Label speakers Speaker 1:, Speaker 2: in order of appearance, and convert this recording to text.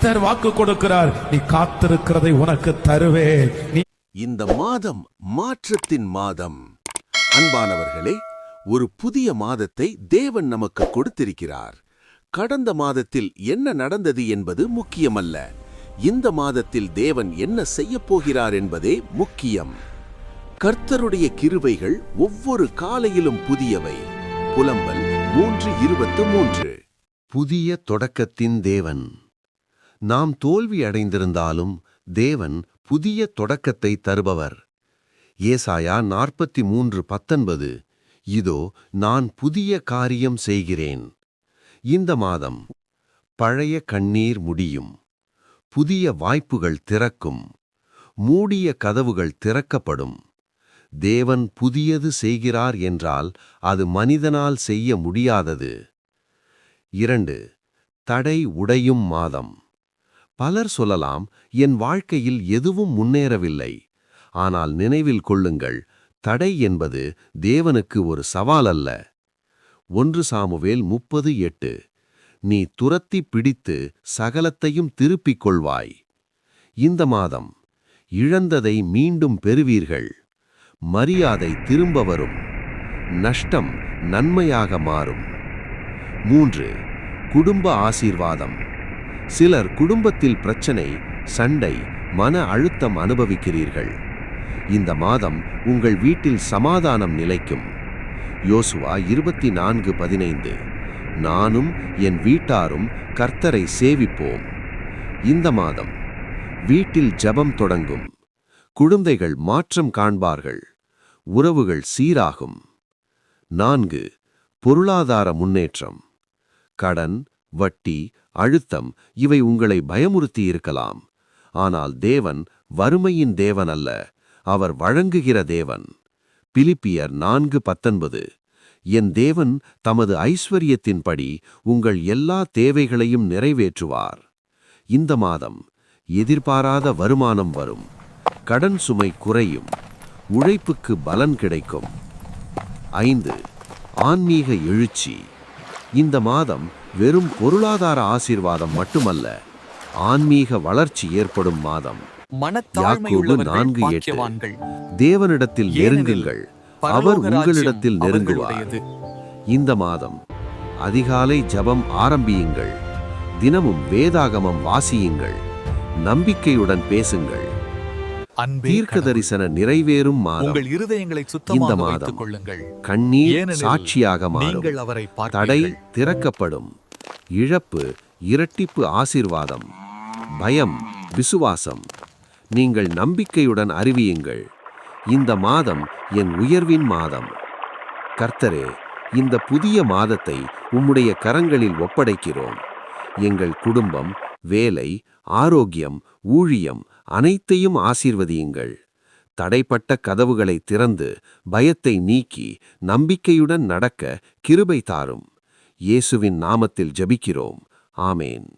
Speaker 1: கர்த்தர் வாக்கு கொடுக்கிறார், நீ காத்திருக்கிறதை உனக்கு தருவேன்.
Speaker 2: இந்த மாதம் மாற்றத்தின் மாதம். அன்பானவர்களே, ஒரு புதிய மாதத்தை தேவன் நமக்கு கொடுத்திருக்கிறார். கடந்த மாதத்தில் என்ன நடந்தது என்பது முக்கியமல்ல. இந்த மாதத்தில் தேவன் என்ன செய்யப் போகிறார் என்பதே முக்கியம். கர்த்தருடைய கிருபைகள் ஒவ்வொரு காலையிலும் புதியவை. புலம்பல் 3:23.
Speaker 3: புதிய தொடக்கத்தின் தேவன். நாம் தோல்வி அடைந்திருந்தாலும் தேவன் புதிய தொடக்கத்தை தருபவர். ஏசாயா 43:19. இதோ நான் புதிய காரியம் செய்கிறேன். இந்த மாதம் பழைய கண்ணீர் முடியும். புதிய வாய்ப்புகள் திறக்கும். மூடிய கதவுகள் திறக்கப்படும். தேவன் புதியது செய்கிறார் என்றால் அது மனிதனால் செய்ய முடியாதது. 2. தடை உடையும் மாதம். பலர் சொல்லலாம், என் வாழ்க்கையில் எதுவும் முன்னேறவில்லை. ஆனால் நினைவில் கொள்ளுங்கள், தடை என்பது தேவனுக்கு ஒரு சவால் அல்ல. 1 சாமுவேல் 30:8. நீ துரத்தி பிடித்து சகலத்தையும் திருப்பிக் கொள்வாய். இந்த மாதம் இழந்ததை மீண்டும் பெறுவீர்கள். மரியாதை திரும்ப வரும். நஷ்டம் நன்மையாக மாறும். 3. குடும்ப ஆசீர்வாதம். சிலர் குடும்பத்தில் பிரச்சனை, சண்டை, மன அழுத்தம் அனுபவிக்கிறீர்கள். இந்த மாதம் உங்கள் வீட்டில் சமாதானம் நிலைக்கும். யோசுவா 24:15. நானும் என் வீட்டாரும் கர்த்தரை சேவிப்போம். இந்த மாதம் வீட்டில் ஜெபம் தொடங்கும். குழந்தைகள் மாற்றம் காண்பார்கள். உறவுகள் சீராகும். 4. பொருளாதார முன்னேற்றம். கடன், வட்டி, அழுத்தம் இவை உங்களை பயமுறுத்தி இருக்கலாம். ஆனால் தேவன் வறுமையின் தேவன் அல்ல, அவர் வழங்குகிற தேவன். பிலிப்பியர் 4:19. என் தேவன் தமது ஐஸ்வரியத்தின்படி உங்கள் எல்லா தேவைகளையும் நிறைவேற்றுவார். இந்த மாதம் எதிர்பாராத வருமானம் வரும். கடன் சுமை குறையும். உழைப்புக்கு பலன் கிடைக்கும். 5. ஆன்மீக எழுச்சி. இந்த மாதம் வெறும் பொருளாதார ஆசீர்வாதம் மட்டுமல்ல, ஆன்மீக வளர்ச்சி ஏற்படும் மாதம். யாக்கோபு 4:8. தேவனிடத்தில் நெருங்குங்கள், அவர் உங்களிடத்தில் நெருங்குவார். இந்த மாதம் அதிகாலை ஜெபம் ஆரம்பியுங்கள். தினமும் வேதாகமம் வாசியுங்கள். நம்பிக்கையுடன் பேசுங்கள். தீர்க்க தரிசன நிறைவேறும் மாதம். இந்த மாதம் கண்ணீர் சாட்சியாக மாறும். தடை திறக்கப்படும். இழப்பு இரட்டிப்பு ஆசீர்வாதம். பயம் விசுவாசம். நீங்கள் நம்பிக்கையுடன் அறிவியுங்கள். இந்த மாதம் என் உயர்வின் மாதம். கர்த்தரே, இந்த புதிய மாதத்தை உம்முடைய கரங்களில் ஒப்படைக்கிறோம். எங்கள் குடும்பம், வேலை, ஆரோக்கியம், ஊழியம் அனைத்தையும் ஆசீர்வதியுங்கள். தடைப்பட்ட கதவுகளை திறந்து பயத்தை நீக்கி நம்பிக்கையுடன் நடக்க கிருபை தாரும். இயேசுவின் நாமத்தில் ஜெபிக்கிறோம். ஆமேன்.